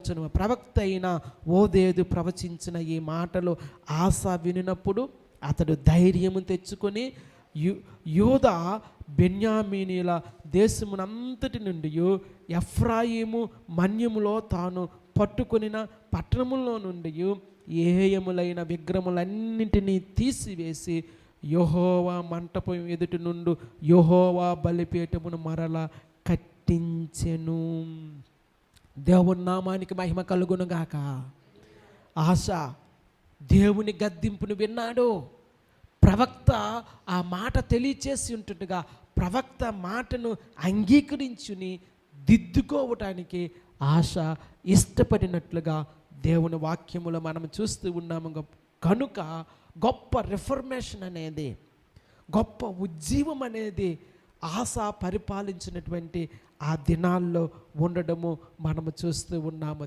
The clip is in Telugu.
వచనం. ప్రవక్త అయిన ఓదేదు ప్రవచించిన ఈ మాటలు ఆస వినినప్పుడు అతడు ధైర్యము తెచ్చుకొని యూదా బెన్యామీనీల దేశమునంతటి నుండి ఎఫ్రాయిము మన్యములో తాను పట్టుకొనిన పట్టణములో నుండి ఏయములైన విగ్రహములన్నింటినీ తీసివేసి యెహోవా మంటపం ఎదుటి నుండి యెహోవా బలిపీఠమును మరల కట్టించెను. దేవుని నామానికి మహిమ కలుగునుగాక. ఆస దేవుని గద్దింపును విన్నాడు. ప్రవక్త ఆ మాట తెలియచేసి ఉంటుండగా ప్రవక్త మాటను అంగీకరించుని దిద్దుకోవటానికి ఆశ ఇష్టపడినట్లుగా దేవుని వాక్యములో మనం చూస్తూ ఉన్నాము. కనుక గొప్ప రిఫర్మేషన్ అనేది, గొప్ప ఉజ్జీవం అనేది ఆశ పరిపాలించినటువంటి ఆ దినాల్లో ఉండడము మనము చూస్తూ ఉన్నాము.